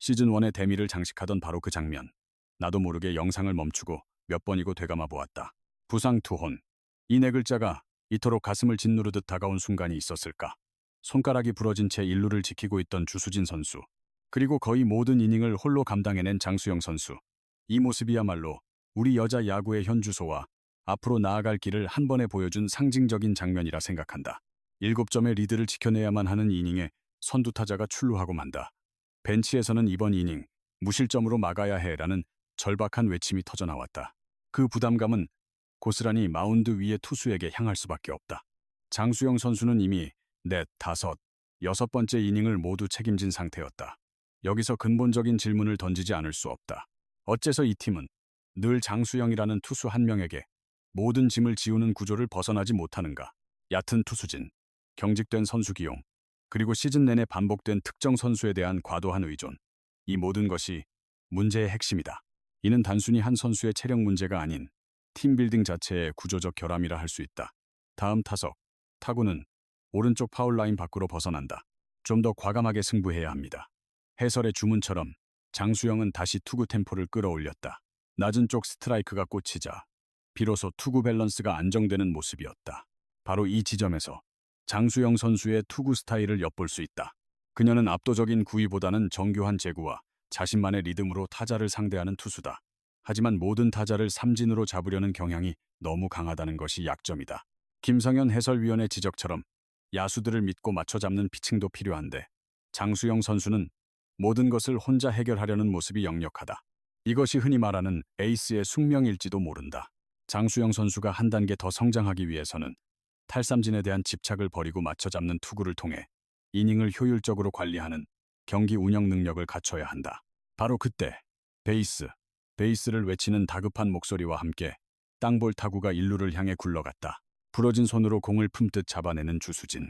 시즌1의 데미를 장식하던 바로 그 장면. 나도 모르게 영상을 멈추고 몇 번이고 되감아 보았다. 부상 투혼. 이 네 글자가 이토록 가슴을 짓누르듯 다가온 순간이 있었을까. 손가락이 부러진 채 일루를 지키고 있던 주수진 선수. 그리고 거의 모든 이닝을 홀로 감당해낸 장수영 선수. 이 모습이야말로 우리 여자 야구의 현주소와 앞으로 나아갈 길을 한 번에 보여준 상징적인 장면이라 생각한다. 7점의 리드를 지켜내야만 하는 이닝에 선두 타자가 출루하고 만다. 벤치에서는 이번 이닝 무실점으로 막아야 해라는 절박한 외침이 터져나왔다. 그 부담감은 고스란히 마운드 위의 투수에게 향할 수밖에 없다. 장수영 선수는 이미 넷, 다섯, 6번째 이닝을 모두 책임진 상태였다. 여기서 근본적인 질문을 던지지 않을 수 없다. 어째서 이 팀은 늘 장수영이라는 투수 한 명에게 모든 짐을 지우는 구조를 벗어나지 못하는가? 얕은 투수진, 경직된 선수 기용, 그리고 시즌 내내 반복된 특정 선수에 대한 과도한 의존. 이 모든 것이 문제의 핵심이다. 이는 단순히 한 선수의 체력 문제가 아닌 팀빌딩 자체의 구조적 결함이라 할 수 있다. 다음 타석, 타구는 오른쪽 파울 라인 밖으로 벗어난다. 좀 더 과감하게 승부해야 합니다. 해설의 주문처럼 장수영은 다시 투구 템포를 끌어올렸다. 낮은 쪽 스트라이크가 꽂히자 비로소 투구 밸런스가 안정되는 모습이었다. 바로 이 지점에서 장수영 선수의 투구 스타일을 엿볼 수 있다. 그녀는 압도적인 구위보다는 정교한 제구와 자신만의 리듬으로 타자를 상대하는 투수다. 하지만 모든 타자를 삼진으로 잡으려는 경향이 너무 강하다는 것이 약점이다. 김성현 해설위원의 지적처럼 야수들을 믿고 맞춰 잡는 피칭도 필요한데 장수영 선수는 모든 것을 혼자 해결하려는 모습이 역력하다. 이것이 흔히 말하는 에이스의 숙명일지도 모른다. 장수영 선수가 한 단계 더 성장하기 위해서는 탈삼진에 대한 집착을 버리고 맞춰 잡는 투구를 통해 이닝을 효율적으로 관리하는 경기 운영 능력을 갖춰야 한다. 바로 그때 베이스를 외치는 다급한 목소리와 함께 땅볼 타구가 일루를 향해 굴러갔다. 부러진 손으로 공을 품듯 잡아내는 주수진.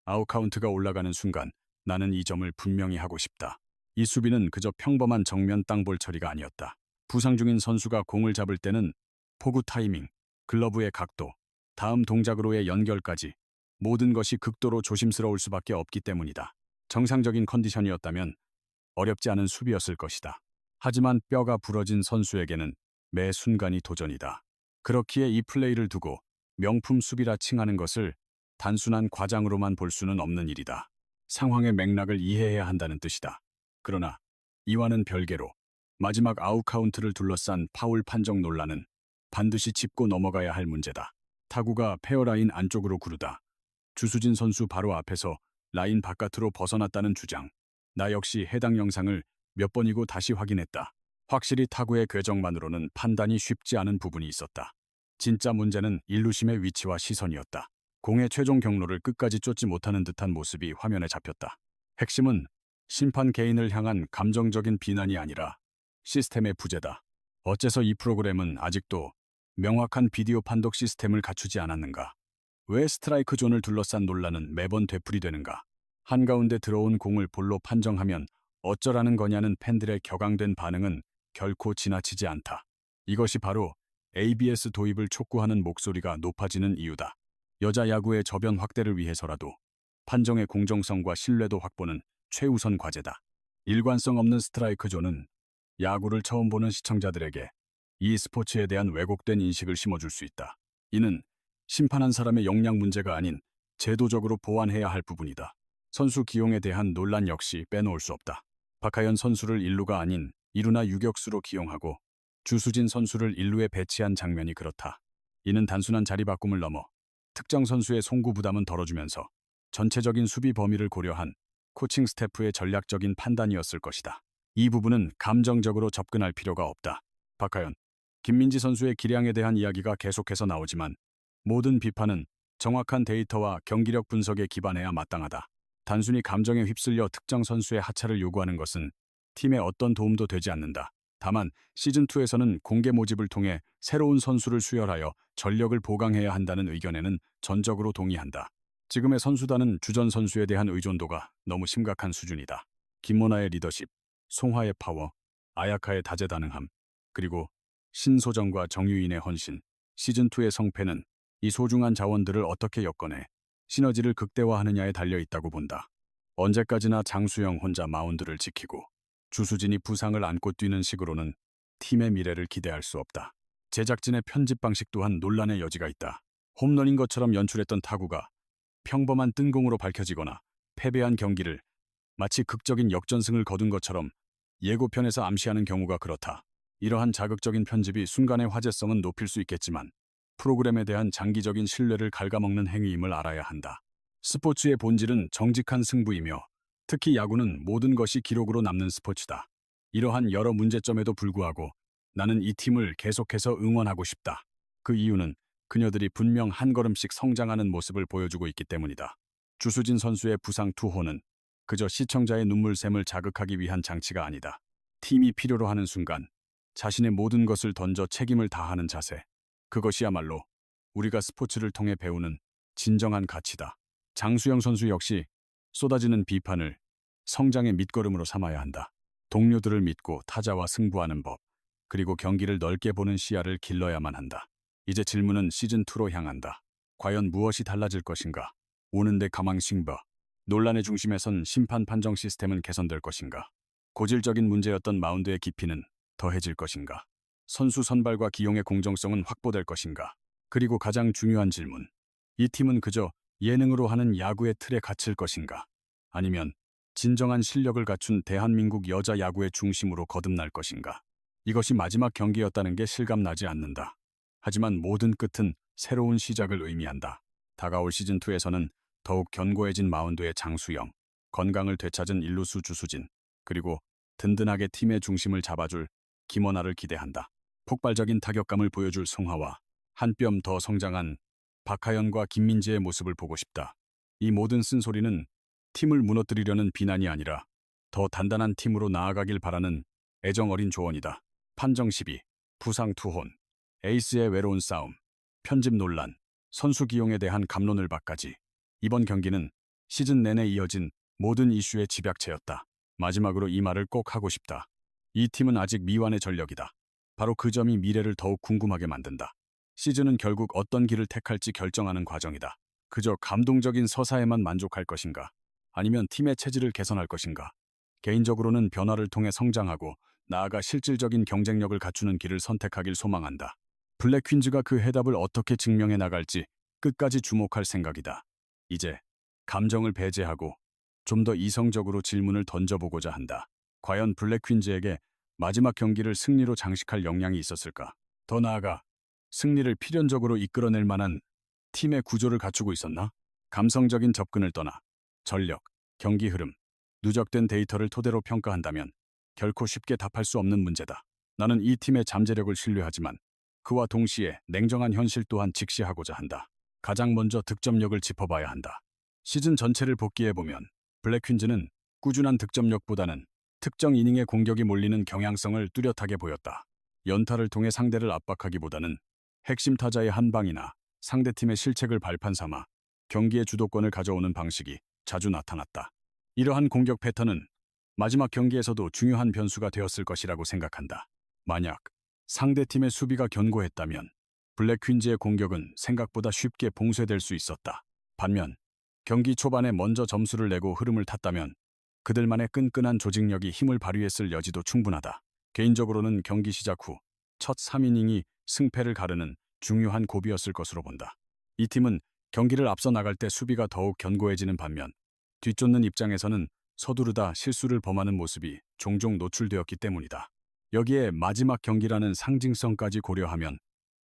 아웃 카운트가 올라가는 순간 나는 이 점을 분명히 하고 싶다. 이 수비는 그저 평범한 정면 땅볼 처리가 아니었다. 부상 중인 선수가 공을 잡을 때는 포구 타이밍, 글러브의 각도, 다음 동작으로의 연결까지 모든 것이 극도로 조심스러울 수밖에 없기 때문이다. 정상적인 컨디션이었다면 어렵지 않은 수비였을 것이다. 하지만 뼈가 부러진 선수에게는 매 순간이 도전이다. 그렇기에 이 플레이를 두고 명품 수비라 칭하는 것을 단순한 과장으로만 볼 수는 없는 일이다. 상황의 맥락을 이해해야 한다는 뜻이다. 그러나 이와는 별개로 마지막 아웃 카운트를 둘러싼 파울 판정 논란은 반드시 짚고 넘어가야 할 문제다. 타구가 페어라인 안쪽으로 구르다 주수진 선수 바로 앞에서 라인 바깥으로 벗어났다는 주장. 나 역시 해당 영상을 몇 번이고 다시 확인했다. 확실히 타구의 궤적만으로는 판단이 쉽지 않은 부분이 있었다. 진짜 문제는 일루심의 위치와 시선이었다. 공의 최종 경로를 끝까지 쫓지 못하는 듯한 모습이 화면에 잡혔다. 핵심은 심판 개인을 향한 감정적인 비난이 아니라 시스템의 부재다. 어째서 이 프로그램은 아직도 명확한 비디오 판독 시스템을 갖추지 않았는가? 왜 스트라이크 존을 둘러싼 논란은 매번 되풀이되는가? 한가운데 들어온 공을 볼로 판정하면 어쩌라는 거냐는 팬들의 격앙된 반응은 결코 지나치지 않다. 이것이 바로 ABS 도입을 촉구하는 목소리가 높아지는 이유다. 여자 야구의 저변 확대를 위해서라도 판정의 공정성과 신뢰도 확보는 최우선 과제다. 일관성 없는 스트라이크 존은 야구를 처음 보는 시청자들에게 이 스포츠에 대한 왜곡된 인식을 심어줄 수 있다. 이는 심판한 사람의 역량 문제가 아닌 제도적으로 보완해야 할 부분이다. 선수 기용에 대한 논란 역시 빼놓을 수 없다. 박하연 선수를 1루가 아닌 2루나 유격수로 기용하고 주수진 선수를 1루에 배치한 장면이 그렇다. 이는 단순한 자리 바꿈을 넘어 특정 선수의 송구 부담은 덜어주면서 전체적인 수비 범위를 고려한 코칭 스태프의 전략적인 판단이었을 것이다. 이 부분은 감정적으로 접근할 필요가 없다. 박하연, 김민지 선수의 기량에 대한 이야기가 계속해서 나오지만 모든 비판은 정확한 데이터와 경기력 분석에 기반해야 마땅하다. 단순히 감정에 휩쓸려 특정 선수의 하차를 요구하는 것은 팀에 어떤 도움도 되지 않는다. 다만 시즌2에서는 공개 모집을 통해 새로운 선수를 수혈하여 전력을 보강해야 한다는 의견에는 전적으로 동의한다. 지금의 선수단은 주전 선수에 대한 의존도가 너무 심각한 수준이다. 김모나의 리더십, 송화의 파워, 아야카의 다재다능함, 그리고 신소정과 정유인의 헌신, 시즌2의 성패는 이 소중한 자원들을 어떻게 엮어내 시너지를 극대화하느냐에 달려있다고 본다. 언제까지나 장수영 혼자 마운드를 지키고 주수진이 부상을 안고 뛰는 식으로는 팀의 미래를 기대할 수 없다. 제작진의 편집 방식 또한 논란의 여지가 있다. 홈런인 것처럼 연출했던 타구가 평범한 뜬공으로 밝혀지거나 패배한 경기를 마치 극적인 역전승을 거둔 것처럼 예고편에서 암시하는 경우가 그렇다. 이러한 자극적인 편집이 순간의 화제성은 높일 수 있겠지만 프로그램에 대한 장기적인 신뢰를 갉아먹는 행위임을 알아야 한다. 스포츠의 본질은 정직한 승부이며 특히 야구는 모든 것이 기록으로 남는 스포츠다. 이러한 여러 문제점에도 불구하고 나는 이 팀을 계속해서 응원하고 싶다. 그 이유는 그녀들이 분명 한 걸음씩 성장하는 모습을 보여주고 있기 때문이다. 주수진 선수의 부상 투호는 그저 시청자의 눈물샘을 자극하기 위한 장치가 아니다. 팀이 필요로 하는 순간 자신의 모든 것을 던져 책임을 다하는 자세. 그것이야말로 우리가 스포츠를 통해 배우는 진정한 가치다. 장수영 선수 역시 쏟아지는 비판을 성장의 밑거름으로 삼아야 한다. 동료들을 믿고 타자와 승부하는 법, 그리고 경기를 넓게 보는 시야를 길러야만 한다. 이제 질문은 시즌2로 향한다. 과연 무엇이 달라질 것인가? 오는데 가망싱버. 논란의 중심에선 심판 판정 시스템은 개선될 것인가? 고질적인 문제였던 마운드의 깊이는 더해질 것인가? 선수 선발과 기용의 공정성은 확보될 것인가? 그리고 가장 중요한 질문. 이 팀은 그저 예능으로 하는 야구의 틀에 갇힐 것인가? 아니면 진정한 실력을 갖춘 대한민국 여자 야구의 중심으로 거듭날 것인가? 이것이 마지막 경기였다는 게 실감나지 않는다. 하지만 모든 끝은 새로운 시작을 의미한다. 다가올 시즌2에서는 더욱 견고해진 마운드의 장수영, 건강을 되찾은 일루수 주수진, 그리고 든든하게 팀의 중심을 잡아줄 김원아를 기대한다. 폭발적인 타격감을 보여줄 송하와 한 뼘 더 성장한 박하연과 김민재의 모습을 보고 싶다. 이 모든 쓴소리는 팀을 무너뜨리려는 비난이 아니라 더 단단한 팀으로 나아가길 바라는 애정 어린 조언이다. 판정 시비, 부상 투혼, 에이스의 외로운 싸움, 편집 논란, 선수 기용에 대한 갑론을 박까지 이번 경기는 시즌 내내 이어진 모든 이슈의 집약체였다. 마지막으로 이 말을 꼭 하고 싶다. 이 팀은 아직 미완의 전력이다. 바로 그 점이 미래를 더욱 궁금하게 만든다. 시즌은 결국 어떤 길을 택할지 결정하는 과정이다. 그저 감동적인 서사에만 만족할 것인가? 아니면 팀의 체질을 개선할 것인가? 개인적으로는 변화를 통해 성장하고 나아가 실질적인 경쟁력을 갖추는 길을 선택하길 소망한다. 블랙 퀸즈가 그 해답을 어떻게 증명해 나갈지 끝까지 주목할 생각이다. 이제 감정을 배제하고 좀 더 이성적으로 질문을 던져보고자 한다. 과연 블랙 퀸즈에게 마지막 경기를 승리로 장식할 역량이 있었을까? 더 나아가 승리를 필연적으로 이끌어낼 만한 팀의 구조를 갖추고 있었나? 감성적인 접근을 떠나 전력, 경기 흐름, 누적된 데이터를 토대로 평가한다면 결코 쉽게 답할 수 없는 문제다. 나는 이 팀의 잠재력을 신뢰하지만 그와 동시에 냉정한 현실 또한 직시하고자 한다. 가장 먼저 득점력을 짚어봐야 한다. 시즌 전체를 복기해보면 블랙 퀸즈는 꾸준한 득점력보다는 특정 이닝의 공격이 몰리는 경향성을 뚜렷하게 보였다. 연타를 통해 상대를 압박하기보다는 핵심 타자의 한 방이나 상대팀의 실책을 발판 삼아 경기의 주도권을 가져오는 방식이 자주 나타났다. 이러한 공격 패턴은 마지막 경기에서도 중요한 변수가 되었을 것이라고 생각한다. 만약 상대팀의 수비가 견고했다면 블랙 퀸즈의 공격은 생각보다 쉽게 봉쇄될 수 있었다. 반면 경기 초반에 먼저 점수를 내고 흐름을 탔다면 그들만의 끈끈한 조직력이 힘을 발휘했을 여지도 충분하다. 개인적으로는 경기 시작 후 첫 3이닝이 승패를 가르는 중요한 고비였을 것으로 본다. 이 팀은 경기를 앞서 나갈 때 수비가 더욱 견고해지는 반면 뒤쫓는 입장에서는 서두르다 실수를 범하는 모습이 종종 노출되었기 때문이다. 여기에 마지막 경기라는 상징성까지 고려하면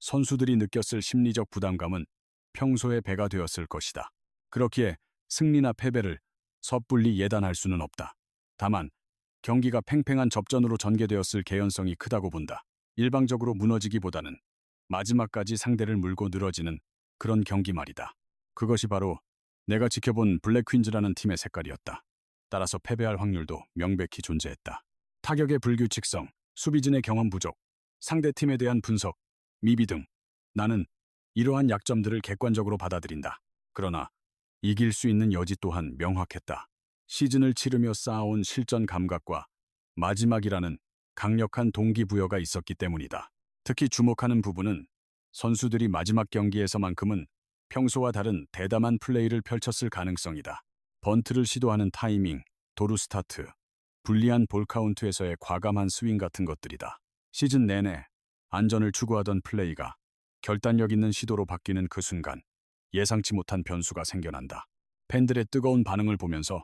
선수들이 느꼈을 심리적 부담감은 평소에 배가 되었을 것이다. 그렇기에 승리나 패배를 섣불리 예단할 수는 없다. 다만 경기가 팽팽한 접전으로 전개되었을 개연성이 크다고 본다. 일방적으로 무너지기보다는 마지막까지 상대를 물고 늘어지는 그런 경기 말이다. 그것이 바로 내가 지켜본 블랙 퀸즈라는 팀의 색깔이었다. 따라서 패배할 확률도 명백히 존재했다. 타격의 불규칙성, 수비진의 경험 부족, 상대팀에 대한 분석, 미비 등 나는 이러한 약점들을 객관적으로 받아들인다. 그러나 이길 수 있는 여지 또한 명확했다. 시즌을 치르며 쌓아온 실전 감각과 마지막이라는 강력한 동기부여가 있었기 때문이다. 특히 주목하는 부분은 선수들이 마지막 경기에서만큼은 평소와 다른 대담한 플레이를 펼쳤을 가능성이다. 번트를 시도하는 타이밍, 도루 스타트, 불리한 볼 카운트에서의 과감한 스윙 같은 것들이다. 시즌 내내 안전을 추구하던 플레이가 결단력 있는 시도로 바뀌는 그 순간 예상치 못한 변수가 생겨난다. 팬들의 뜨거운 반응을 보면서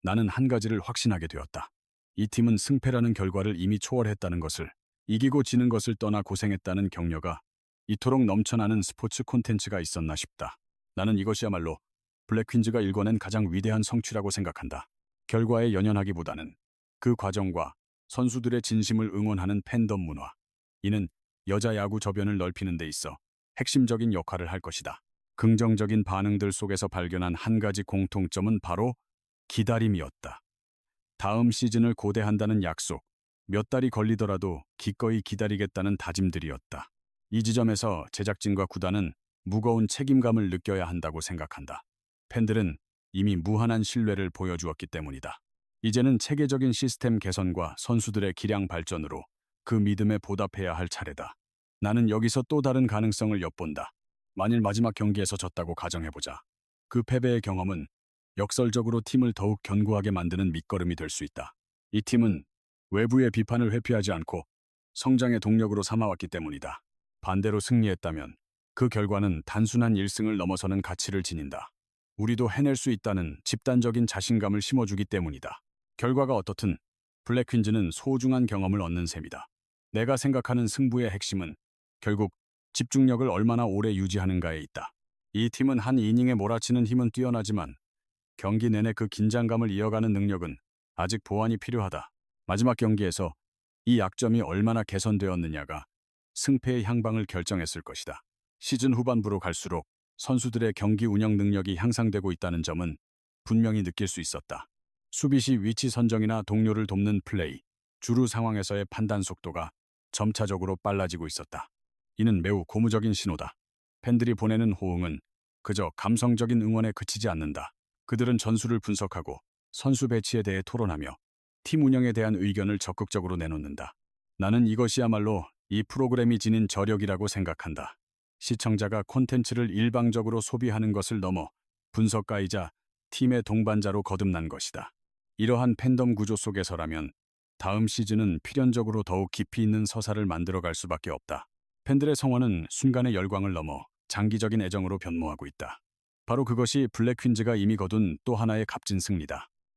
나는 한 가지를 확신하게 되었다. 이 팀은 승패라는 결과를 이미 초월했다는 것을, 이기고 지는 것을 떠나 고생했다는 격려가 이토록 넘쳐나는 스포츠 콘텐츠가 있었나 싶다. 나는 이것이야말로 블랙퀸즈가 일궈낸 가장 위대한 성취라고 생각한다. 결과에 연연하기보다는 그 과정과 선수들의 진심을 응원하는 팬덤 문화. 이는 여자 야구 저변을 넓히는 데 있어 핵심적인 역할을 할 것이다. 긍정적인 반응들 속에서 발견한 한 가지 공통점은 바로 기다림이었다. 다음 시즌을 고대한다는 약속, 몇 달이 걸리더라도 기꺼이 기다리겠다는 다짐들이었다. 이 지점에서 제작진과 구단은 무거운 책임감을 느껴야 한다고 생각한다. 팬들은 이미 무한한 신뢰를 보여주었기 때문이다. 이제는 체계적인 시스템 개선과 선수들의 기량 발전으로 그 믿음에 보답해야 할 차례다. 나는 여기서 또 다른 가능성을 엿본다. 만일 마지막 경기에서 졌다고 가정해보자. 그 패배의 경험은 역설적으로 팀을 더욱 견고하게 만드는 밑거름이 될 수 있다. 이 팀은 외부의 비판을 회피하지 않고 성장의 동력으로 삼아왔기 때문이다. 반대로 승리했다면 그 결과는 단순한 1승을 넘어서는 가치를 지닌다. 우리도 해낼 수 있다는 집단적인 자신감을 심어주기 때문이다. 결과가 어떻든 블랙퀸즈는 소중한 경험을 얻는 셈이다. 내가 생각하는 승부의 핵심은 결국 집중력을 얼마나 오래 유지하는가에 있다. 이 팀은 한 이닝에 몰아치는 힘은 뛰어나지만 경기 내내 그 긴장감을 이어가는 능력은 아직 보완이 필요하다. 마지막 경기에서 이 약점이 얼마나 개선되었느냐가 승패의 향방을 결정했을 것이다. 시즌 후반부로 갈수록 선수들의 경기 운영 능력이 향상되고 있다는 점은 분명히 느낄 수 있었다. 수비 시 위치 선정이나 동료를 돕는 플레이, 주루 상황에서의 판단 속도가 점차적으로 빨라지고 있었다. 이는 매우 고무적인 신호다. 팬들이 보내는 호응은 그저 감성적인 응원에 그치지 않는다. 그들은 전술을 분석하고 선수 배치에 대해 토론하며 팀 운영에 대한 의견을 적극적으로 내놓는다. 나는 이것이야말로 이 프로그램이 지닌 저력이라고 생각한다. 시청자가 콘텐츠를 일방적으로 소비하는 것을 넘어 분석가이자 팀의 동반자로 거듭난 것이다. 이러한 팬덤 구조 속에서라면 다음 시즌은 필연적으로 더욱 깊이 있는 서사를 만들어갈 수밖에 없다. 팬들의 성원은 순간의 열광을 넘어 장기적인 애정으로 변모하고 있다. 바로 그것이 블랙퀸즈가 이미 거둔 또 하나의 값진 승리다.